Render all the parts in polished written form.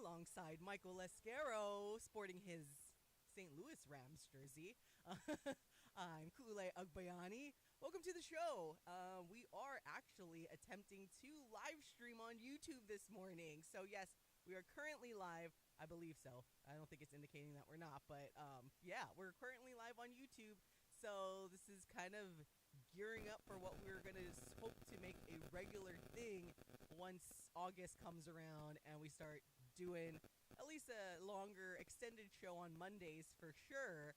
alongside Michael Lescaro sporting his St. Louis Rams jersey. I'm Kule Agbayani. Welcome to the show. We are actually attempting to live stream on YouTube this morning. So, yes, we are currently live. I believe so. I don't think it's indicating that we're not. But, yeah, we're currently live on YouTube. So, this is kind of gearing up for what we're going to hope to make a regular thing once August comes around and we start doing at least a longer extended show on Mondays for sure.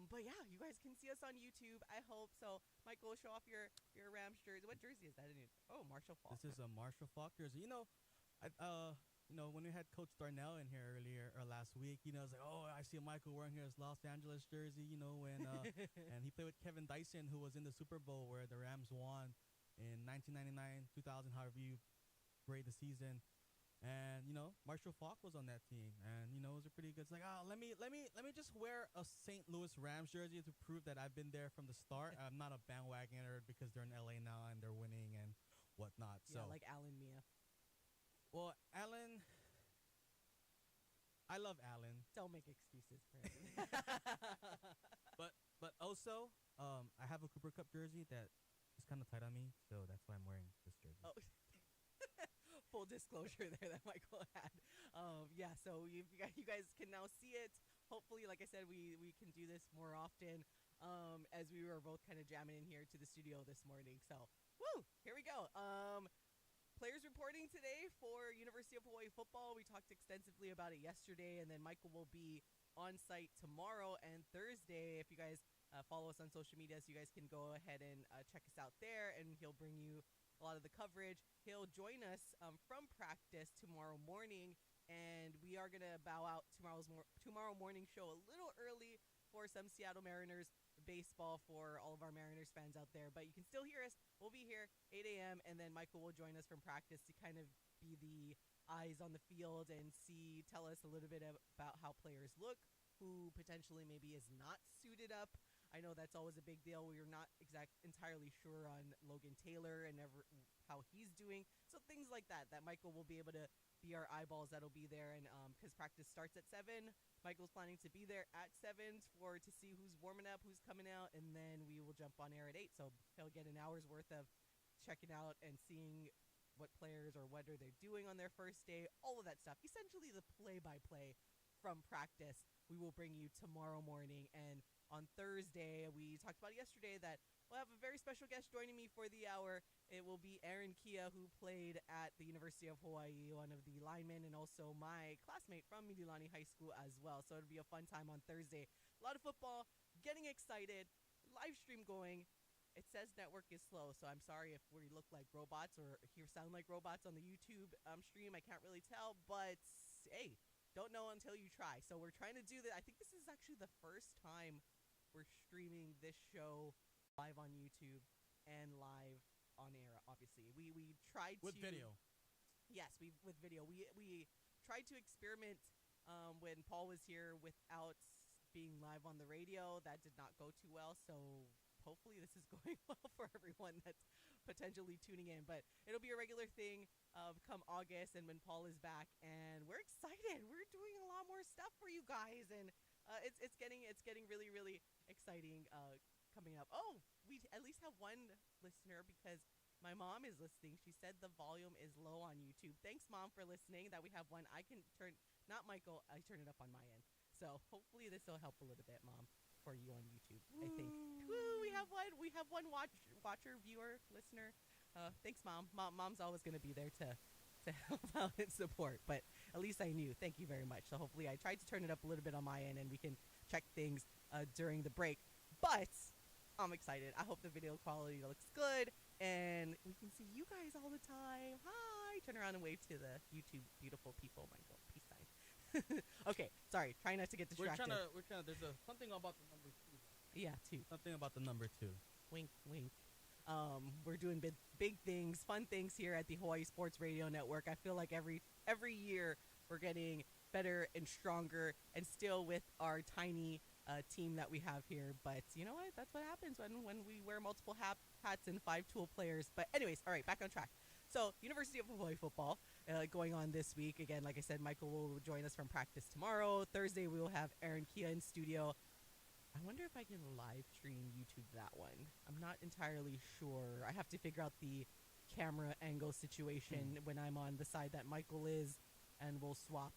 But yeah, you guys can see us on YouTube. I hope so. Michael, show off your Rams jersey. What jersey is that? Oh, Marshall Faulk. This is a Marshall Faulk jersey. When we had Coach Darnell in here earlier or last week, it's like, oh, I see Michael wearing his Los Angeles jersey, when and he played with Kevin Dyson, who was in the Super Bowl where the Rams won in 1999, 2000, however you grade the season. And Marshall Faulk was on that team, and it was a pretty good. It's like, let me just wear a St. Louis Rams jersey to prove that I've been there from the start. I'm not a bandwagoner because they're in LA now and they're winning and whatnot. Yeah, so like Alan Mia. Well, Alan, I love Alan. Don't make excuses for him. but also, I have a Cooper Cup jersey that is kind of tight on me, so that's why I'm wearing this jersey. Oh. Full disclosure there that Michael had. Yeah, so you guys can now see it. Hopefully, like I said, we can do this more often as we were both kind of jamming in here to the studio this morning. So, woo, here we go. Players reporting today for University of Hawaii football. We talked extensively about it yesterday, and then Michael will be on site tomorrow and Thursday. If you guys follow us on social media, so you guys can go ahead and check us out there, and he'll bring you a lot of the coverage. He'll join us from practice tomorrow morning, and we are going to bow out tomorrow morning show a little early for some Seattle Mariners baseball for all of our Mariners fans out there. But you can still hear us. We'll be here 8 a.m., and then Michael will join us from practice to kind of be the eyes on the field and tell us a little bit about how players look, who potentially maybe is not suited up. I know that's always a big deal. We are not entirely sure on Logan Taylor and how he's doing. So things like that Michael will be able to be our eyeballs that'll be there. And because practice starts at 7, Michael's planning to be there at 7 to see who's warming up, who's coming out, and then we will jump on air at 8. So he'll get an hour's worth of checking out and seeing what players or what are they doing on their first day, all of that stuff. Essentially the play-by-play from practice we will bring you tomorrow morning. And on Thursday, we talked about it yesterday that we'll have a very special guest joining me for the hour. It will be Aaron Kia, who played at the University of Hawaii, one of the linemen, and also my classmate from Mililani High School as well. So it'll be a fun time on Thursday. A lot of football, getting excited, live stream going. It says network is slow, so I'm sorry if we look like robots or sound like robots on the YouTube stream. I can't really tell, but hey, don't know until you try. So we're trying to do that. I think this is actually the first time we're streaming this show live on YouTube and live on air. Obviously, we tried with video. Yes, with video. We tried to experiment when Paul was here without being live on the radio. That did not go too well. So hopefully this is going well for everyone that's potentially tuning in. But it'll be a regular thing come August and when Paul is back, and we're excited. We're doing a lot more stuff for you guys, and it's getting really, really exciting coming up. Oh, we at least have one listener because my mom is listening. She said the volume is low on YouTube. Thanks, Mom, for listening. That we have one. I can turn, not Michael, I turn it up on my end. So hopefully this will help a little bit, Mom, for you on YouTube. I think. Woo, we have one. We have one watcher, viewer, listener. Thanks, Mom. Mom's always going to be there to help out and support. But at least I knew. Thank you very much. So hopefully I tried to turn it up a little bit on my end and we can check things during the break. But I'm excited. I hope the video quality looks good and we can see you guys all the time. Hi. Turn around and wave to the YouTube beautiful people. Michael, peace sign. Okay, sorry. Try not to get distracted. We're trying to, there's something about the number 2. Yeah, 2. Something about the number 2. Wink, wink. We're doing big things, fun things here at the Hawaii Sports Radio Network. I feel like every year we're getting better and stronger, and still with our tiny team that we have here. But you know what? That's what happens when we wear multiple hats and 5 tool players. But anyways, all right, back on track. So University of Hawaii football going on this week. Again, like I said, Michael will join us from practice tomorrow. Thursday, we will have Aaron Kia in studio. I wonder if I can live stream YouTube that one. I'm not entirely sure. I have to figure out the camera angle situation when I'm on the side that Michael is, and we'll swap.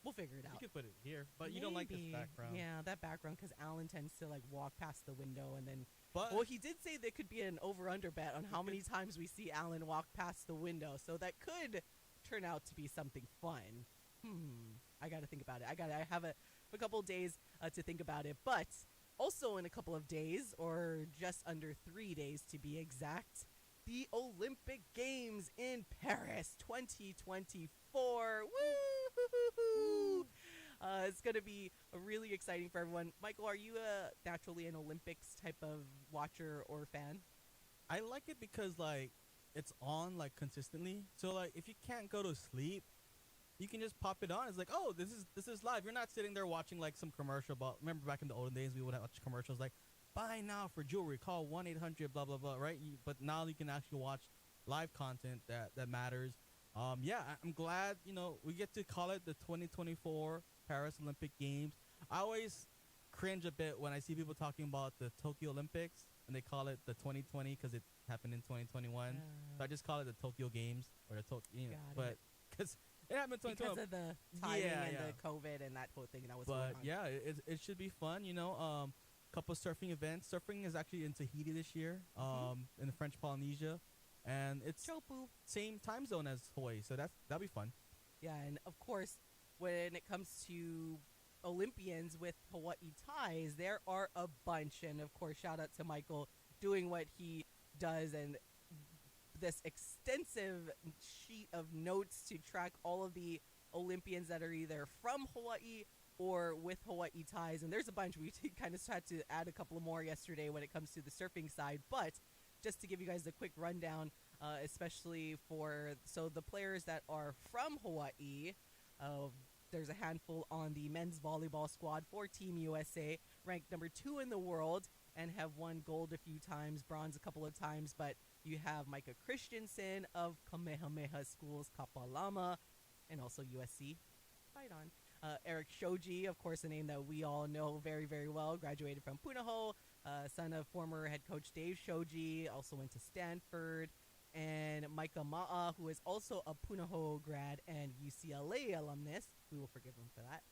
We'll figure it out. You could put it here, but you don't like this background. Yeah, that background, because Alan tends to like walk past the window and then. But Well, he did say there could be an over/under bet on how many times we see Alan walk past the window, so that could turn out to be something fun. I got to think about it. I have a couple days to think about it, but also in a couple of days, or just under 3 days to be exact, the Olympic Games in Paris 2024. Woo! It's going to be really exciting for everyone. Michael, are you naturally an Olympics type of watcher or fan? I like it because like it's on like consistently. So like if you can't go to sleep, you can just pop it on. It's like, oh, this is live. You're not sitting there watching like some commercial. But remember back in the olden days, we would watch commercials like, buy now for jewelry. Call 1-800 blah blah blah. Right? But now you can actually watch live content that matters. Yeah, I'm glad we get to call it the 2024 Paris Olympic Games. I always cringe a bit when I see people talking about the Tokyo Olympics and they call it the 2020 because it happened in 2021. So I just call it the Tokyo Games or the Tokyo. But because it happened in 2020 because of the timing and the COVID and that whole thing that was going on. But yeah, it should be fun. Couple surfing events. Surfing is actually in Tahiti this year, in the French Polynesia, and it's same time zone as Hawaii, so that'll be fun. Yeah, and of course, when it comes to Olympians with Hawaii ties, there are a bunch, and of course, shout out to Michael doing what he does and this extensive sheet of notes to track all of the Olympians that are either from Hawaii or with Hawaii ties, and there's a bunch. We kind of had to add a couple more yesterday when it comes to the surfing side, but just to give you guys a quick rundown, especially so the players that are from Hawaii, there's a handful on the men's volleyball squad for Team USA, ranked number 2 in the world and have won gold a few times, bronze a couple of times, but you have Micah Christensen of Kamehameha Schools Kapalama and also USC. Fight on. Eric Shoji, of course, a name that we all know very, very well, graduated from Punahou, son of former head coach Dave Shoji, also went to Stanford, and Micah Ma'a, who is also a Punahou grad and UCLA alumnus. We will forgive him for that.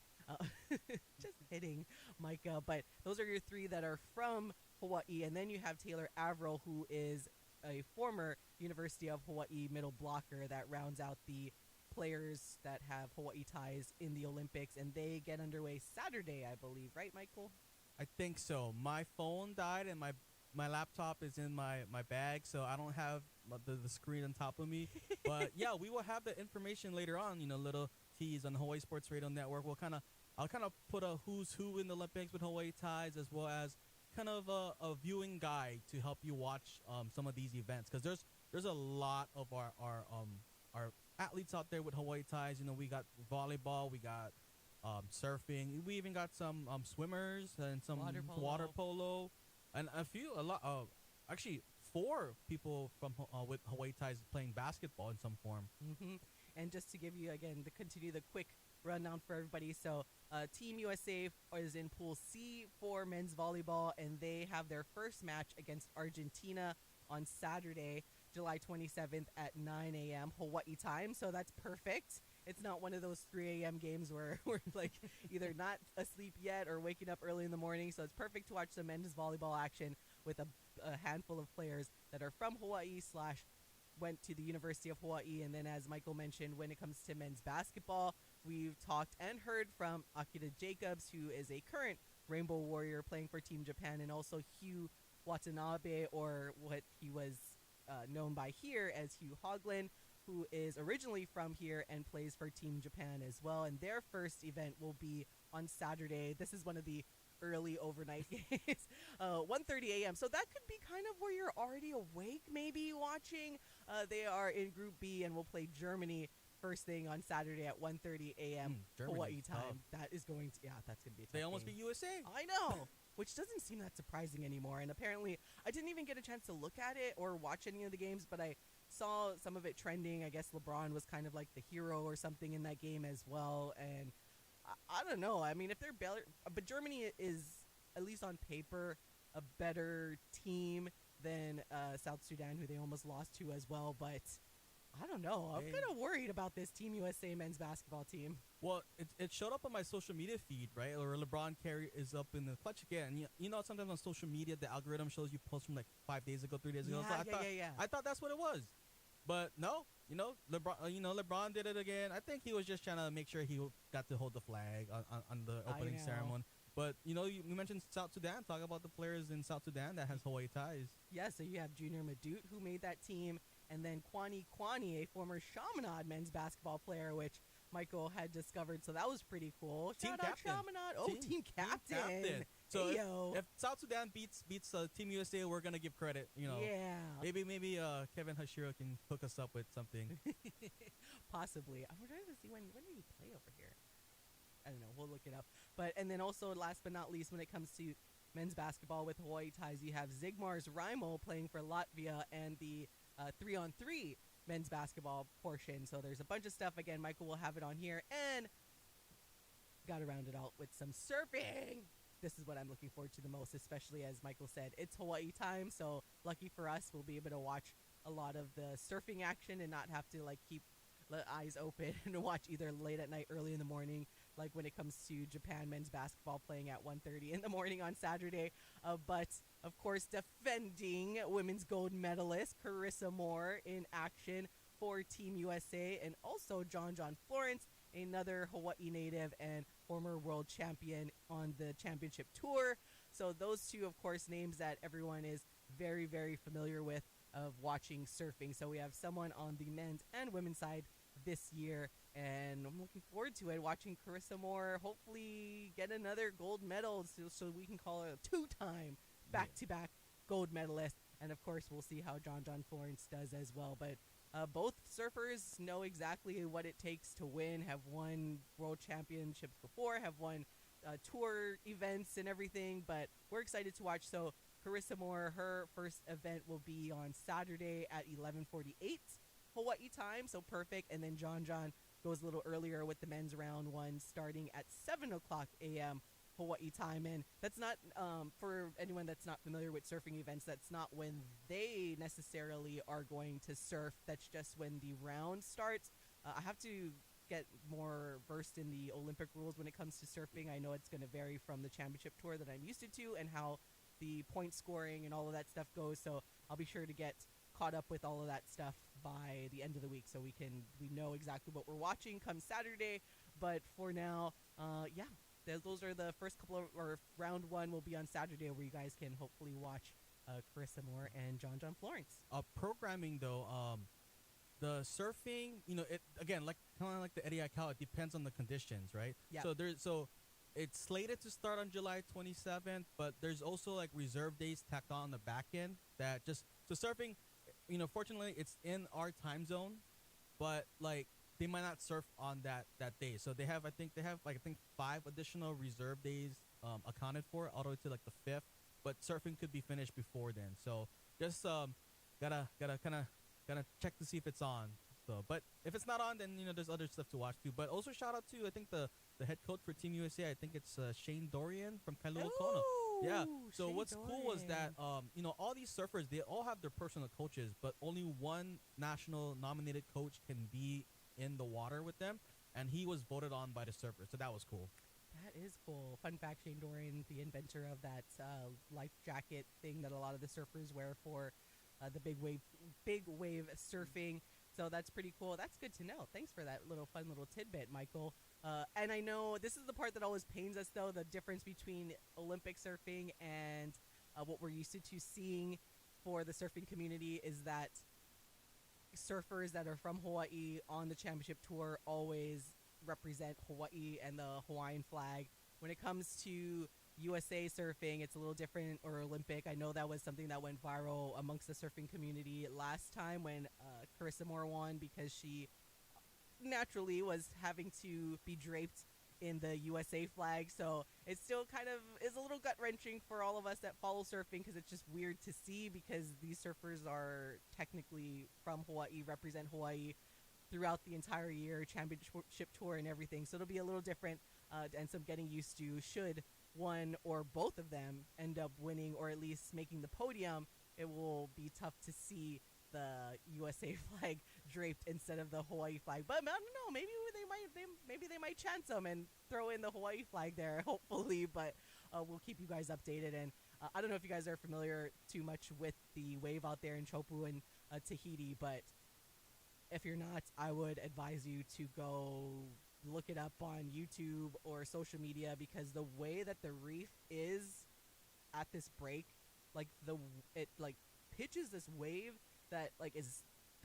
Just hitting Micah, but those are your 3 that are from Hawaii, and then you have Taylor Averill, who is a former University of Hawaii middle blocker that rounds out the players that have Hawaii ties in the Olympics, and they get underway Saturday, I believe, right, Michael? I think so. My phone died and my laptop is in my bag, so I don't have the screen on top of me. But yeah, we will have the information later on, little tease on the Hawaii Sports Radio Network. I'll kind of put a who's who in the Olympics with Hawaii ties, as well as kind of a viewing guide to help you watch some of these events, because there's a lot of our athletes out there with Hawaii ties. We got volleyball, we got surfing, we even got some swimmers and some water polo, and actually 4 people from with Hawaii ties playing basketball in some form. And just to give you again continue the quick rundown for everybody, so Team USA is in Pool C for men's volleyball, and they have their first match against Argentina on Saturday, July 27th at 9 a.m. Hawaii time, so that's perfect. It's not one of those 3 a.m. games where we're like either not asleep yet or waking up early in the morning, so it's perfect to watch some men's volleyball action with a handful of players that are from Hawaii / went to the University of Hawaii. And then, as Michael mentioned, when it comes to men's basketball, we've talked and heard from Akira Jacobs, who is a current Rainbow Warrior playing for Team Japan, and also Hugh Watanabe, or what he was known by here as Hugh Hoagland, who is originally from here and plays for Team Japan as well. And their first event will be on Saturday. This is one of the early overnight games, 1:30 a.m. So that could be kind of where you're already awake, maybe watching. They are in Group B and will play Germany first thing on Saturday at 1:30 a.m. Hawaii time. That is going to, that's going to be a tough They almost game. beat USA. I know, which doesn't seem that surprising anymore. And apparently, I didn't even get a chance to look at it or watch any of the games, but I saw some of it trending. I guess LeBron was kind of like the hero or something in that game as well. And I don't know. I mean, if they're better, but Germany is, at least on paper, a better team than South Sudan, who they almost lost to as well. But I don't know. I'm kind of worried about this Team USA men's basketball team. Well, it showed up on my social media feed, right? Or LeBron carry is up in the clutch again. You know, sometimes on social media, the algorithm shows you posts from like 5 days ago, 3 days ago. So I thought that's what it was. But no, LeBron did it again. I think he was just trying to make sure he got to hold the flag on the opening ceremony. But, you mentioned South Sudan. Talk about the players in South Sudan that has Hawaii ties. Yeah, so you have Junior Madut, who made that team, and then Kwani, a former Chaminade men's basketball player, which Michael had discovered. So that was pretty cool. Team captain. Chaminade. Oh, team captain. So if South Sudan beats Team USA, we're going to give credit. Yeah. Maybe Kevin Hashiro can hook us up with something. Possibly. I'm trying to see when did he play over here? I don't know. We'll look it up. And then also, last but not least, when it comes to men's basketball with Hawaii ties, you have Zigmar's Raimo playing for Latvia and the 3-on-3 men's basketball portion. So there's a bunch of stuff. Again, Michael will have it on here. And got to round it out with some surfing. This is what I'm looking forward to the most, especially as Michael said, it's Hawaii time. So lucky for us, we'll be able to watch a lot of the surfing action and not have to keep the eyes open and watch either late at night, early in the morning, like when it comes to Japan men's basketball playing at 1:30 in the morning on Saturday. But, of course, defending women's gold medalist Carissa Moore in action for Team USA, and also John Florence, another Hawaii native and former world champion on the championship tour. So those two, of course, names that everyone is very, very familiar with of watching surfing. So we have someone on the men's and women's side this year, and I'm looking forward to it, watching Carissa Moore hopefully get another gold medal so we can call her a two-time back-to-back gold medalist. And of course we'll see how John Florence does as well. But both surfers know exactly what it takes to win, have won world championships before, have won tour events and everything, but we're excited to watch. So Carissa Moore, her first event will be on Saturday at 11:48 Hawaii time, so perfect. And then John goes a little earlier with the men's round one starting at 7 o'clock a.m. Hawaii time. And that's not, for anyone that's not familiar with surfing events, that's not when they necessarily are going to surf. That's just when the round starts. I have to get more versed in the Olympic rules when it comes to surfing. I know it's going to vary from the championship tour that I'm used to and how the point scoring and all of that stuff goes. So I'll be sure to get caught up with all of that stuff by the end of the week so we know exactly what we're watching come Saturday. But for now, those are the first couple of, or round one will be on Saturday, where you guys can hopefully watch Carissa Moore and John Florence. Programming though, the surfing, it again, kind of like the Eddie Aikau, it depends on the conditions, right? Yeah. So it's slated to start on July 27th, but there's also reserve days tacked on the back end that so surfing, fortunately it's in our time zone, but they might not surf on that day. So they have, I think 5 additional reserve days accounted for all the way to the 5th, but surfing could be finished before then. So just gotta kind of check to see if it's on. So, but if it's not on, then there's other stuff to watch too. But also shout out to, I think, the head coach for Team USA. I think it's Shane Dorian from Kailua Kona. Yeah. So Shane what's Dorian. cool was that all these surfers, they all have their personal coaches, but only one national nominated coach can be in the water with them, and he was voted on by the surfers. So that was cool. That is cool. Fun fact: Shane Dorian, the inventor of that life jacket thing that a lot of the surfers wear for the big wave surfing. So that's pretty cool. That's good to know. Thanks for that fun little tidbit, Michael. And I know this is the part that always pains us, though, the difference between Olympic surfing and what we're used to seeing for the surfing community is that surfers that are from Hawaii on the championship tour always represent Hawaii and the Hawaiian flag. When it comes to USA surfing, it's a little different, or Olympic. I know that was something that went viral amongst the surfing community last time when Carissa Moore won, because she naturally was having to be draped in the USA flag. So it still kind of is a little gut wrenching for all of us that follow surfing, because it's just weird to see, because these surfers are technically from Hawaii, represent Hawaii throughout the entire year, championship tour and everything. So it'll be a little different and some getting used to. Should one or both of them end up winning, or at least making the podium, it will be tough to see the USA flag draped instead of the Hawaii flag. But I don't know, maybe they might chance them and throw in the Hawaii flag there, hopefully. But we'll keep you guys updated. And I don't know if you guys are familiar too much with the wave out there in Chopu and Tahiti, but if you're not, I would advise you to go look it up on YouTube or social media, because the way that the reef is at this break, like it pitches this wave that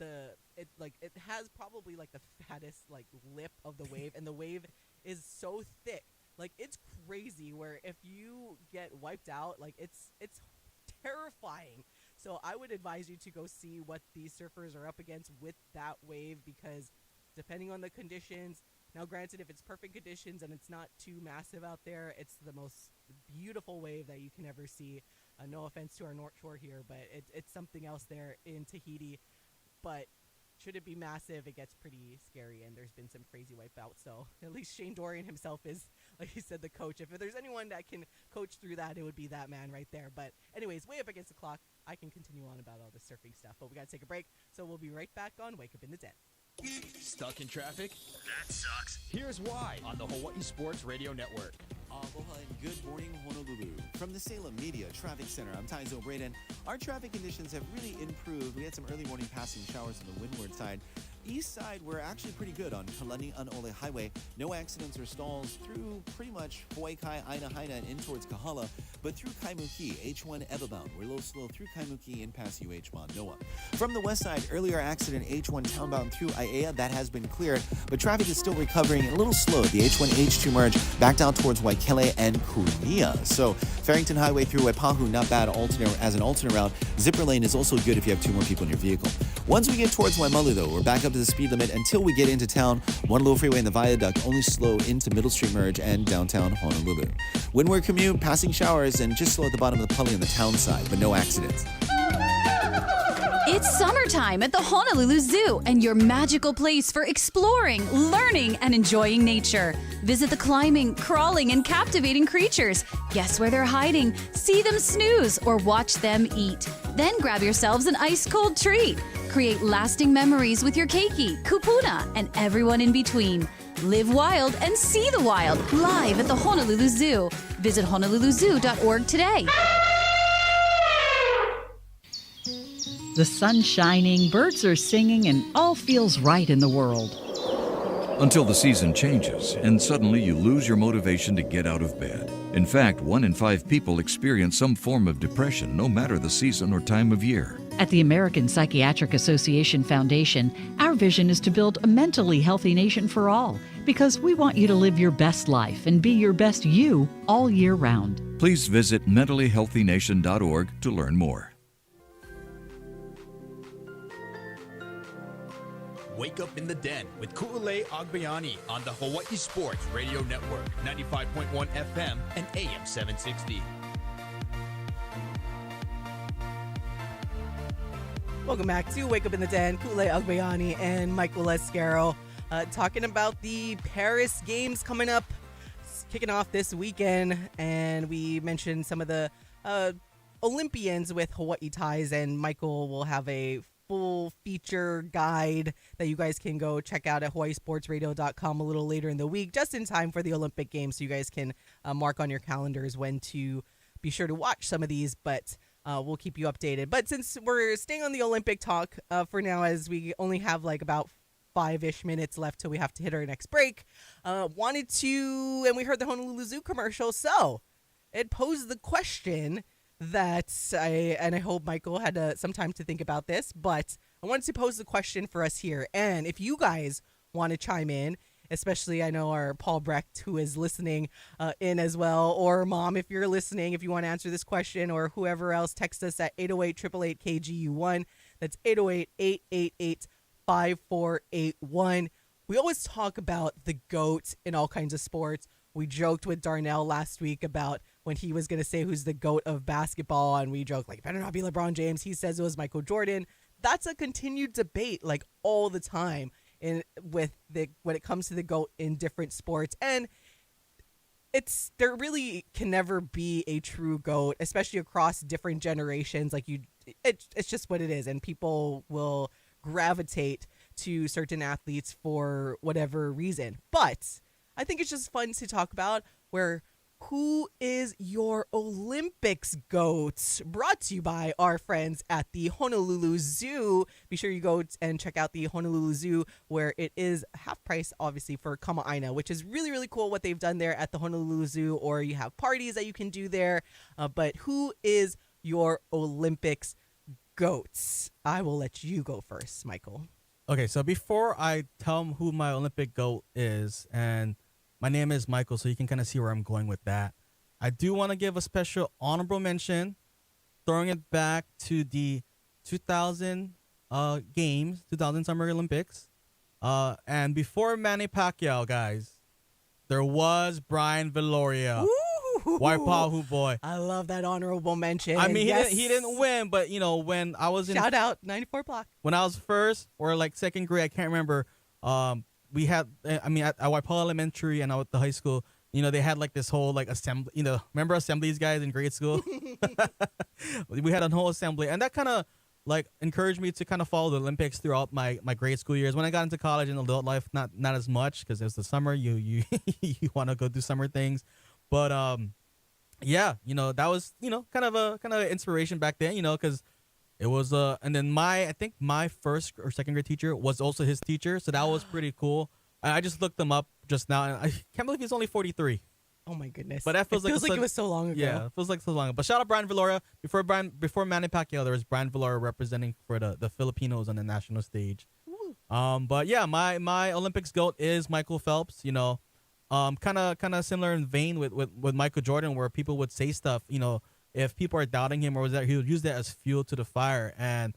it has probably like the fattest like lip of the wave, and the wave is so thick, like it's crazy, where if you get wiped out, like it's terrifying. So I would advise you to go see what these surfers are up against with that wave, because depending on the conditions, now granted, if it's perfect conditions and it's not too massive out there, it's the most beautiful wave that you can ever see. No offense to our North Shore here, but it's something else there in Tahiti. But should it be massive, it gets pretty scary, and there's been some crazy wipeouts. So at least Shane Dorian himself is, like he said, the coach. If there's anyone that can coach through that, it would be that man right there. But anyways, way up against the clock. I can continue on about all the surfing stuff, but we got to take a break. So we'll be right back on Wake Up in the Den. Stuck in traffic? That sucks. Here's why on the Hawaii Sports Radio Network. Aloha and good morning, Honolulu. From the Salem Media Traffic Center, I'm Tyzo Braden. Our traffic conditions have really improved. We had some early morning passing showers on the windward side. East side, we're actually pretty good on Kalani'anaole Highway. No accidents or stalls through pretty much Hawaii Kai, Aina Haina, and in towards Kahala. But through Kaimuki, H1 Evabound, we're a little slow through Kaimuki and past UH Manoa. From the west side, earlier accident H1 townbound through Aiea, that has been cleared. But traffic is still recovering and a little slow at the H1 H2 merge back down towards Waikele and Kunia. So Farrington Highway through Waipahu, not bad as an alternate route. Zipper lane is also good if you have two more people in your vehicle. Once we get towards Waimalu, though, we're back up to the speed limit until we get into town. One low freeway and the viaduct only slow into Middle Street merge and downtown Honolulu. Windward commute, passing showers, and just slow at the bottom of the pulley on the town side, but no accidents. It's summertime at the Honolulu Zoo, and your magical place for exploring, learning, and enjoying nature. Visit the climbing, crawling, and captivating creatures. Guess where they're hiding, see them snooze, or watch them eat. Then grab yourselves an ice-cold treat. Create lasting memories with your keiki, kupuna, and everyone in between. Live wild and see the wild live at the Honolulu Zoo. Visit honoluluzoo.org today. The sun's shining, birds are singing, and all feels right in the world. Until the season changes, and suddenly you lose your motivation to get out of bed. In fact, 1 in 5 people experience some form of depression, no matter the season or time of year. At the American Psychiatric Association Foundation, our vision is to build a mentally healthy nation for all, because we want you to live your best life and be your best you all year round. Please visit mentallyhealthynation.org to learn more. Wake Up in the Den with Ku'ulei Agbayani on the Hawaii Sports Radio Network, 95.1 FM and AM 760. Welcome back to Wake Up in the Den. Ku'ulei Agbayani and Michael Escaro talking about the Paris Games coming up, kicking off this weekend. And we mentioned some of the Olympians with Hawaii ties, and Michael will have a full feature guide that you guys can go check out at hawaiisportsradio.com a little later in the week, just in time for the Olympic Games, so you guys can mark on your calendars when to be sure to watch some of these. But we'll keep you updated. But since we're staying on the Olympic talk for now, as we only have like about 5-ish minutes left till we have to hit our next break, and we heard the Honolulu Zoo commercial, so it posed the question that I hope Michael had some time to think about this, but I wanted to pose the question for us here. And if you guys want to chime in, especially I know our Paul Brecht, who is listening in as well, or Mom, if you're listening, if you want to answer this question, or whoever else, text us at 808-888-KGU1. That's 808-888-5481. we always talk about the GOAT in all kinds of sports. We joked with Darnell last week about when he was going to say who's the GOAT of basketball, and we joked, like, better not be LeBron James. He says it was Michael Jordan. That's a continued debate, like, all the time when it comes to the GOAT in different sports. And there really can never be a true GOAT, especially across different generations. Like, it's just what it is, and people will gravitate to certain athletes for whatever reason. But I think it's just fun to talk about who is your Olympics GOAT? Brought to you by our friends at the Honolulu Zoo. Be sure you go and check out the Honolulu Zoo, where it is half price, obviously, for Kama'aina, which is really, really cool what they've done there at the Honolulu Zoo, or you have parties that you can do there. But who is your Olympics GOAT? I will let you go first, Michael. Okay, so before I tell them who my Olympic GOAT is, and my name is Michael, so you can kind of see where I'm going with that, I do want to give a special honorable mention, throwing it back to the 2000 games, 2000 Summer Olympics. And before Manny Pacquiao, guys, there was Brian Viloria. Waipahu boy. I love that honorable mention. I mean, yes. he didn't win, but, you know, when I was in... Shout out, 94 block. When I was first or, like, second grade, I can't remember, we had, I mean, at Waipahu Elementary and at the high school, you know, they had, like, this whole, like, assembly, you know, remember assemblies, guys, in grade school? We had a whole assembly, and that kind of, like, encouraged me to kind of follow the Olympics throughout my grade school years. When I got into college and adult life, not as much, because it was the summer, you want to go do summer things. But, yeah, you know, that was, you know, kind of inspiration back then, you know, because it was, and then I think my first or second grade teacher was also his teacher, so that was pretty cool. I just looked him up just now, and I can't believe he's only 43. Oh my goodness! But that feels like it was so long ago. Yeah, it feels like so long ago. But shout out Brian Viloria. Before Manny Pacquiao, there was Brian Viloria representing for the Filipinos on the national stage. But yeah, my Olympics GOAT is Michael Phelps. You know, kind of similar in vein with Michael Jordan, where people would say stuff, you know, if people are doubting him or that, he would use that as fuel to the fire. And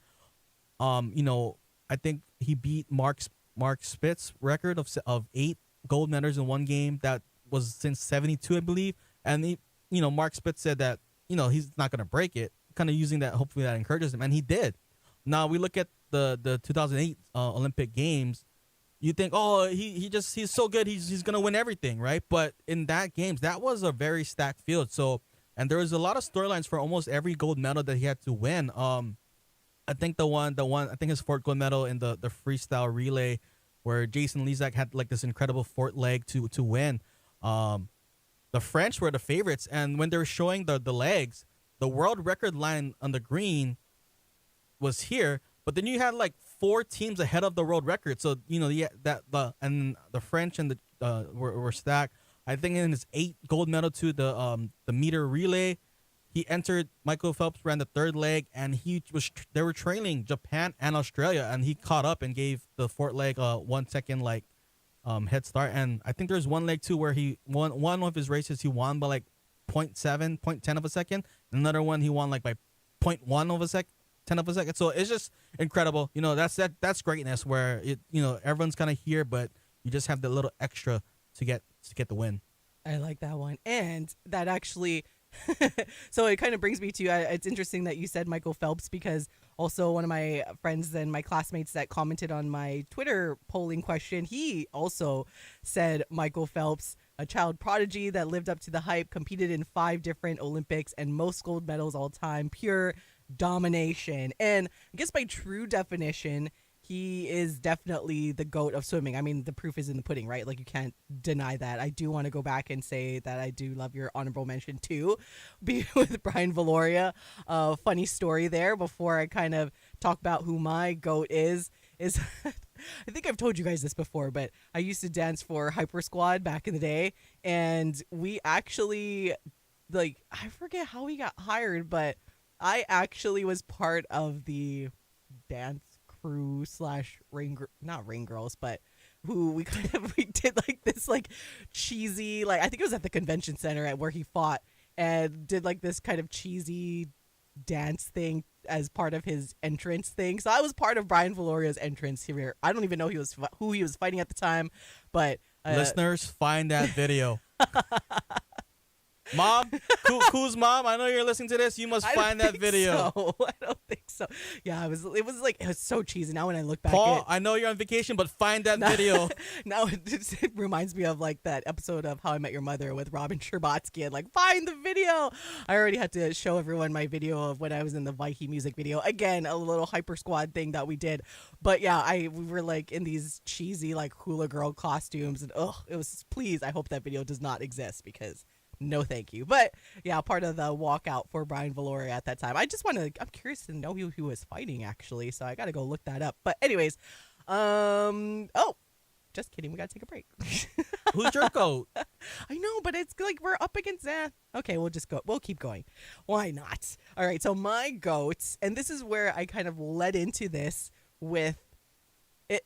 you know, I think he beat Mark Spitz's record of 8 gold medals in one game. That was since 72, I believe. And he, you know, Mark Spitz said that, you know, he's not going to break it, kind of using that, hopefully that encourages him, and he did. Now we look at the 2008 Olympic Games. You think, oh, he's so good, he's going to win everything, right? But in that games, that was a very stacked field. So, and there was a lot of storylines for almost every gold medal that he had to win. I think I think his fourth gold medal in the freestyle relay, where Jason Lezak had like this incredible fourth leg to win. The French were the favorites, and when they were showing the legs, the world record line on the green was here, but then you had like 4 teams ahead of the world record. So, you know, and the French and the were stacked. I think in his 8 gold medal to the meter relay, he entered. Michael Phelps ran the third leg, and they were trailing Japan and Australia, and he caught up and gave the fourth leg 1 second head start. And I think there's one leg too where he won one of his races. He won by like 0.10 of a second. Another one he won like by 0.1 of a second. 10 of a second. So it's just incredible. You know, that's greatness, where it, you know, everyone's kind of here, but you just have the little extra to get the win. I like that one. And that actually so it kind of brings me to it's interesting that you said Michael Phelps, because also one of my friends and my classmates that commented on my Twitter polling question, he also said Michael Phelps, a child prodigy that lived up to the hype, competed in 5 different Olympics and most gold medals all time, pure domination. And I guess by true definition, he is definitely the GOAT of swimming. I mean, the proof is in the pudding, right? Like, you can't deny that. I do want to go back and say that I do love your honorable mention too, be with Brian Viloria. Funny story there before I kind of talk about who my GOAT is I think I've told you guys this before, but I used to dance for Hyper Squad back in the day, and we actually, like, I forget how we got hired, but I actually was part of the dance crew / not rain girls, but who we did like this like cheesy, like, I think it was at the convention center where he fought, and did like this kind of cheesy dance thing as part of his entrance thing. So I was part of Brian Valoria's entrance here. I don't even know who he was fighting at the time, but listeners, find that video. Mom, Ku's mom, I know you're listening to this. You must find that video. I don't think so. Yeah, it was so cheesy. Now when I look back, Paul, I know you're on vacation, but find that video. Now it reminds me of like that episode of How I Met Your Mother with Robin Scherbatsky and like find the video. I already had to show everyone my video of when I was in the Viking music video. Again, a little Hyper Squad thing that we did. But yeah, we were like in these cheesy like hula girl costumes, and it was, please, I hope that video does not exist because no thank you. But yeah, part of the walkout for Brian Valoria at that time. I'm curious to know who he was fighting actually, so I gotta go look that up. But anyways, just kidding, we gotta take a break. Who's your goat? I know, but it's like we're up against that. Okay, we'll keep going. Why not? All right, so my goats, and this is where I kind of led into this with it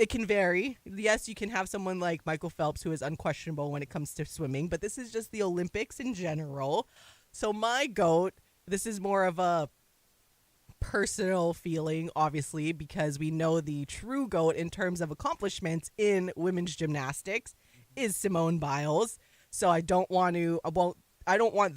can vary. Yes, you can have someone like Michael Phelps who is unquestionable when it comes to swimming, but this is just the Olympics in general. So my GOAT, this is more of a personal feeling, obviously, because we know the true GOAT in terms of accomplishments in women's gymnastics is Simone Biles. So I don't want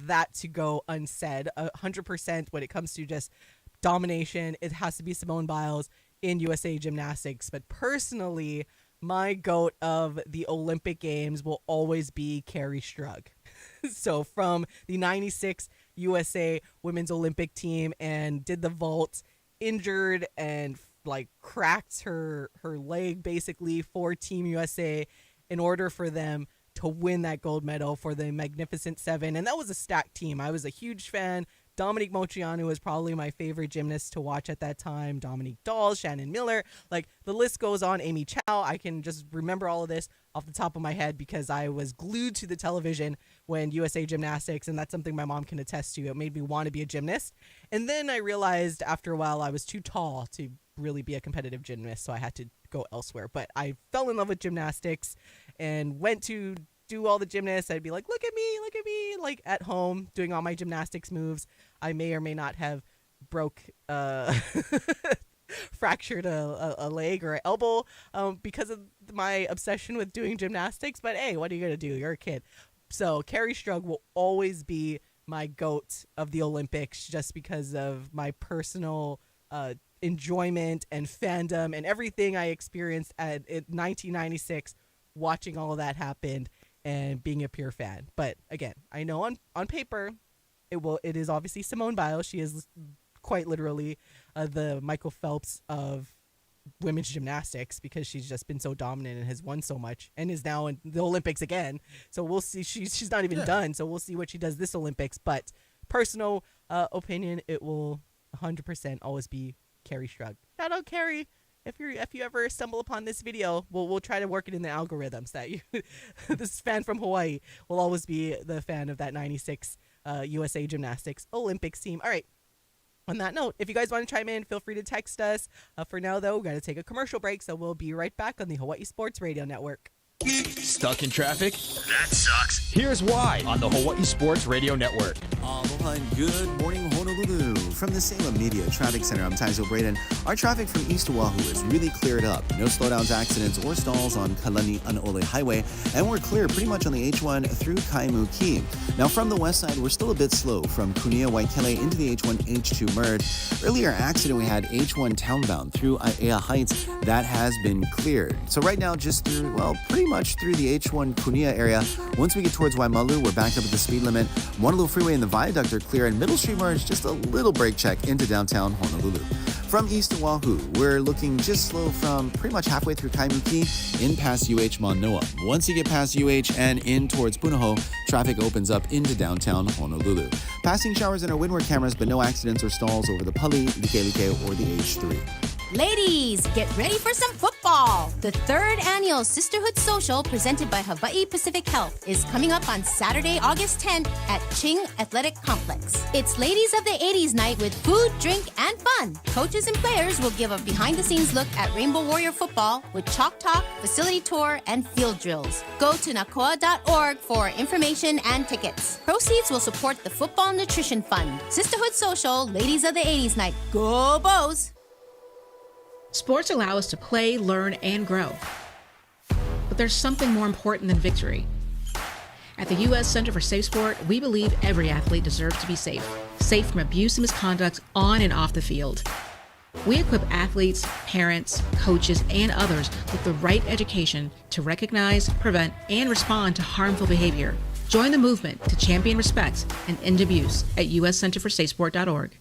that to go unsaid. 100% when it comes to just domination, it has to be Simone Biles in USA Gymnastics. But personally, my GOAT of the Olympic Games will always be Carrie Strug. So from the 96 USA Women's Olympic team, and did the vault, injured and like cracked her leg basically for Team USA in order for them to win that gold medal for the Magnificent Seven. And that was a stacked team. I was a huge fan. Dominique Moceanu was probably my favorite gymnast to watch at that time. Dominique Dawes, Shannon Miller, like the list goes on. Amy Chow. I can just remember all of this off the top of my head because I was glued to the television when USA Gymnastics, and that's something my mom can attest to. It made me want to be a gymnast. And then I realized after a while I was too tall to really be a competitive gymnast, so I had to go elsewhere. But I fell in love with gymnastics and went to do all the gymnasts. I'd be like, look at me, like at home doing all my gymnastics moves. I may or may not have fractured a leg or an elbow because of my obsession with doing gymnastics. But hey, what are you going to do? You're a kid. So Carrie Strug will always be my GOAT of the Olympics just because of my personal enjoyment and fandom and everything I experienced in 1996 watching all of that happen and being a pure fan. But again, I know on paper it is obviously Simone Biles. She is quite literally the Michael Phelps of women's gymnastics because she's just been so dominant and has won so much and is now in the Olympics again. So we'll see. She's not even done. So we'll see what she does this Olympics. But personal opinion, it will 100% always be Carrie Strug. Shout out Carrie. If you ever stumble upon this video, we'll try to work it in the algorithms that you this fan from Hawaii will always be the fan of that 96 USA Gymnastics Olympics team. All right. On that note, if you guys want to chime in, feel free to text us. For now, though, we're going to take a commercial break, so we'll be right back on the Hawaii Sports Radio Network. Stuck in traffic? That sucks. Here's why on the Hawaii Sports Radio Network. Aloha and good morning, Honolulu. From the Salem Media Traffic Center, I'm Taizo Braden. Our traffic from east to Oahu is really cleared up. No slowdowns, accidents, or stalls on Kalani'anaole Highway, and we're clear pretty much on the H1 through Kaimuki. Now, from the west side, we're still a bit slow from Kunia Waikele into the H1-H2 merge. Earlier accident, we had H1 townbound through Aiea Heights. That has been cleared. So right now, just through, pretty much through the H1 Kunia area. Once we get towards Waimalu, we're back up at the speed limit. Moanalua Freeway and the Viaduct are clear, and Middle Street merge, just a little brake check into downtown Honolulu. From east to Oahu, we're looking just slow from pretty much halfway through Kaimuki in past UH Manoa. Once you get past UH and in towards Punahou, traffic opens up into downtown Honolulu. Passing showers in our windward cameras, but no accidents or stalls over the Pali, Likelike, or the H3. Ladies, get ready for some football. football. The third annual Sisterhood Social presented by Hawaii Pacific Health is coming up on Saturday, August 10th at Ching Athletic Complex. It's Ladies of the 80s night with food, drink, and fun. Coaches and players will give a behind-the-scenes look at Rainbow Warrior football with chalk talk, facility tour, and field drills. Go to nakoa.org for information and tickets. Proceeds will support the Football Nutrition Fund. Sisterhood Social, Ladies of the 80s night. Go Bows! Sports allow us to play, learn, and grow. But there's something more important than victory. At the U.S. Center for Safe Sport, we believe every athlete deserves to be safe. Safe from abuse and misconduct on and off the field. We equip athletes, parents, coaches, and others with the right education to recognize, prevent, and respond to harmful behavior. Join the movement to champion respect and end abuse at uscenterforsafesport.org.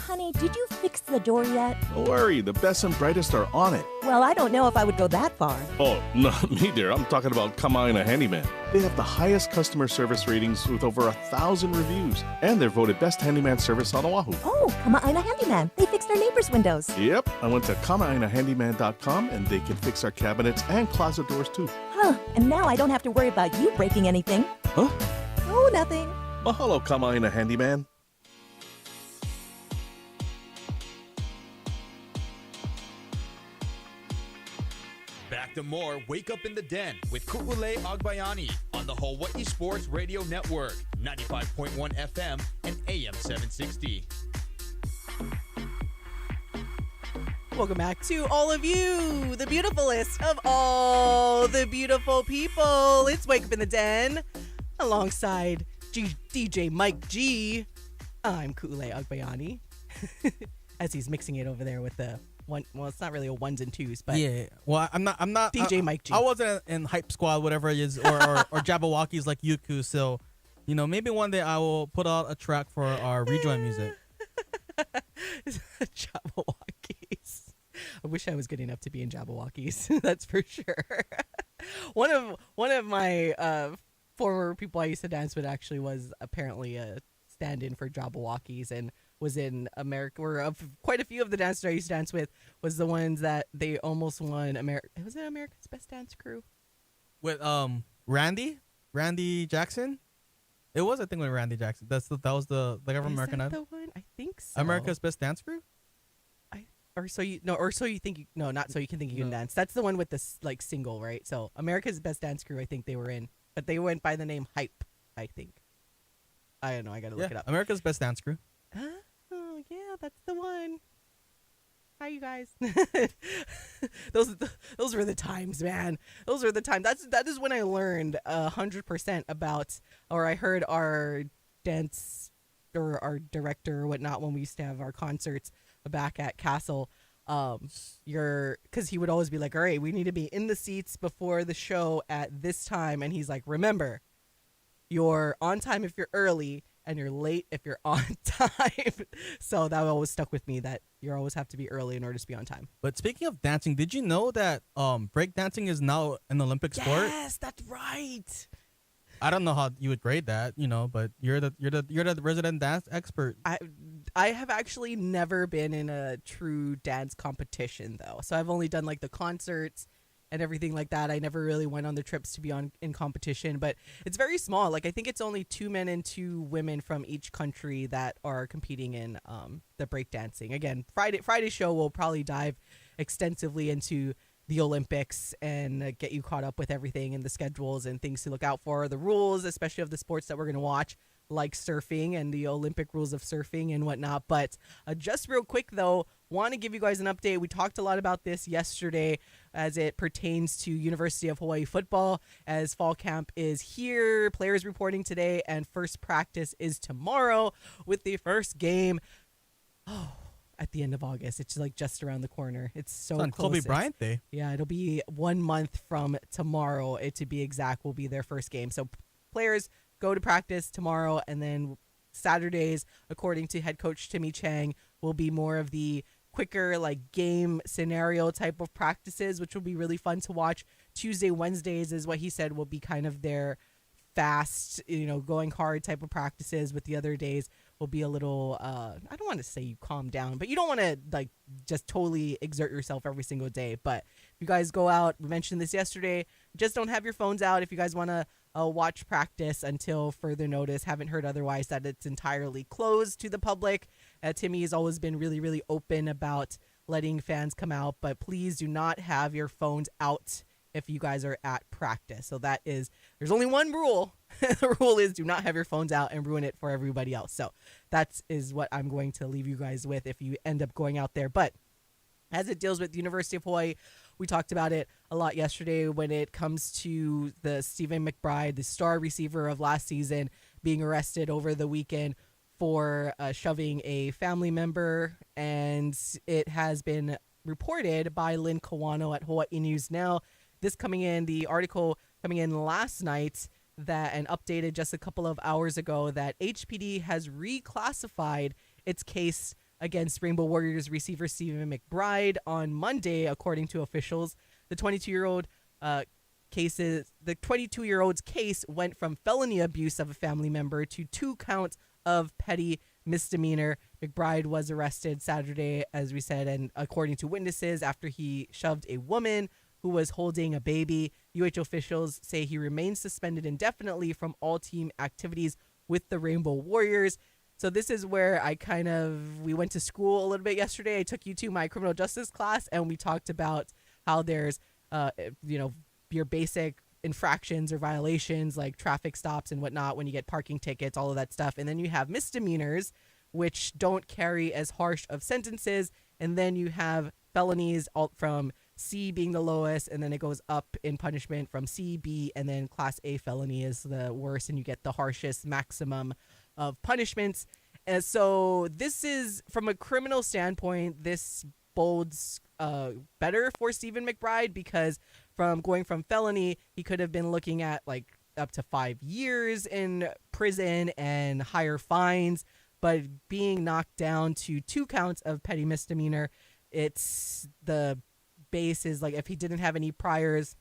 Honey, did you fix the door yet? Don't worry, the best and brightest are on it. Well, I don't know if I would go that far. Oh, not me, dear. I'm talking about Kama'aina Handyman. They have the highest customer service ratings with over 1,000 reviews, and they're voted best handyman service on Oahu. Oh, Kama'aina Handyman. They fix their neighbors' windows. Yep, I went to kama'ainahandyman.com, and they can fix our cabinets and closet doors, too. Huh, and now I don't have to worry about you breaking anything. Huh? Oh, nothing. Mahalo, Kama'aina Handyman. Back to more Wake Up in the Den with Ku'ulei Agbayani on the Hawaii Sports Radio Network, 95.1 FM and AM 760. Welcome back to all of you, the beautifulest of all the beautiful people. It's Wake Up in the Den alongside DJ Mike G. I'm Ku'ulei Agbayani as he's mixing it over there with the one. Well, it's not really a ones and twos, but yeah. Well, I'm not DJ Mike G. I wasn't in Hype Squad, whatever it is, or Jabberwockies like Yuku. So, maybe one day I will put out a track for our rejoin music. Jabberwockies. I wish I was good enough to be in Jabberwockies. That's for sure. One of my former people I used to dance with actually was apparently a stand-in for Jabberwockies and was in America, or quite a few of the dancers I used to dance with was the ones that they almost won was it America's Best Dance Crew? With Randy Jackson? It was, I think, with Randy Jackson. That was the guy from American Idol. The one? I think so. America's Best Dance Crew? Not so you can think you can dance. That's the one with the single, right? So America's Best Dance Crew, I think they were in, but they went by the name Hype, I think. I don't know. I gotta look it up. America's Best Dance Crew. Oh yeah, that's the one. Hi, you guys. Those were the times, man. Those were the times. That is when I learned 100% about, or I heard our dance or our director or whatnot when we used to have our concerts back at Castle. Because he would always be like, all right, we need to be in the seats before the show at this time, and he's like, remember, you're on time if you're early and you're late if you're on time. So that always stuck with me, that you always have to be early in order to be on time. But speaking of dancing, did you know that break dancing is now an Olympic sport? Yes, that's right. I don't know how you would grade that, but you're the resident dance expert. I have actually never been in a true dance competition though. So I've only done the concerts and everything like that. I never really went on the trips to be in competition, but it's very small. I think it's only 2 men and 2 women from each country that are competing in the breakdancing. Again, Friday's show will probably dive extensively into the Olympics and get you caught up with everything and the schedules and things to look out for, the rules, especially of the sports that we're going to watch, like surfing and the Olympic rules of surfing and whatnot. But just real quick, though, want to give you guys an update. We talked a lot about this yesterday as it pertains to University of Hawaii football, as fall camp is here, players reporting today, and first practice is tomorrow with the first game at the end of August. It's just around the corner. It's so on close. Kobe Bryant Day. Yeah, it'll be 1 month from tomorrow. To be exact, will be their first game. So players go to practice tomorrow, and then Saturdays, according to head coach Timmy Chang, will be more of the quicker game scenario type of practices, which will be really fun to watch. Tuesday, Wednesdays is what he said will be kind of their fast, going hard type of practices, with the other days will be a little, I don't want to say you calm down, but you don't want to like just totally exert yourself every single day. But if you guys go out, we mentioned this yesterday, just don't have your phones out. If you guys want to watch practice until further notice, haven't heard otherwise that it's entirely closed to the public. Timmy has always been really, really open about letting fans come out, but please do not have your phones out if you guys are at practice. So that is, there's only one rule. The rule is do not have your phones out and ruin it for everybody else. So that is what I'm going to leave you guys with if you end up going out there. But as it deals with the University of Hawaii, we talked about it a lot yesterday when it comes to the Steven McBride, the star receiver of last season, being arrested over the weekend for shoving a family member. And it has been reported by Lynn Kawano at Hawaii News Now. This coming in, the article coming in last night that and updated just a couple of hours ago that HPD has reclassified its case against Rainbow Warriors receiver Steven McBride on Monday, according to officials. The 22-year-old's case went from felony abuse of a family member to 2 counts of petty misdemeanor. McBride was arrested Saturday, as we said, and according to witnesses, after he shoved a woman who was holding a baby. UH officials say he remains suspended indefinitely from all team activities with the Rainbow Warriors. So this is where we went to school a little bit yesterday. I took you to my criminal justice class, and we talked about how there's, your basic infractions or violations like traffic stops and whatnot when you get parking tickets, all of that stuff. And then you have misdemeanors, which don't carry as harsh of sentences. And then you have felonies from C being the lowest, and then it goes up in punishment from C, B, and then Class A felony is the worst, and you get the harshest maximum of punishments. And so this is, from a criminal standpoint, this bodes better for Steven McBride, because going from felony, he could have been looking at like up to 5 years in prison and higher fines, but being knocked down to 2 counts of petty misdemeanor, it's the base is like if he didn't have any priors,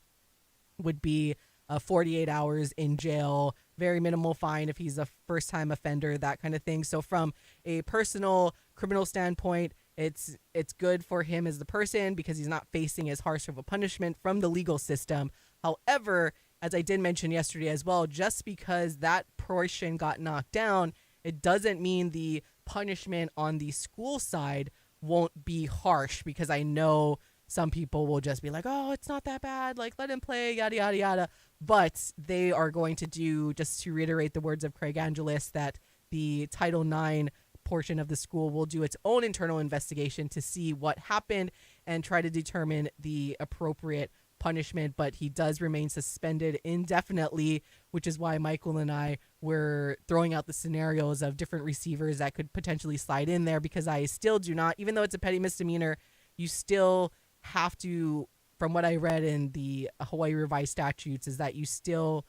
would be 48 hours in jail, very minimal fine if he's a first-time offender, that kind of thing. So from a personal criminal standpoint, it's good for him as the person because he's not facing as harsh of a punishment from the legal system. However, as I did mention yesterday as well, just because that portion got knocked down, it doesn't mean the punishment on the school side won't be harsh, because I know some people will just be like, oh, it's not that bad, like, let him play, yada, yada, yada. But they are going to do, just to reiterate the words of Craig Angelis, that the Title IX portion of the school will do its own internal investigation to see what happened and try to determine the appropriate punishment. But he does remain suspended indefinitely, which is why Michael and I were throwing out the scenarios of different receivers that could potentially slide in there, because I still do not, even though it's a petty misdemeanor, you still have to, from what I read in the Hawaii revised statutes, is that you still,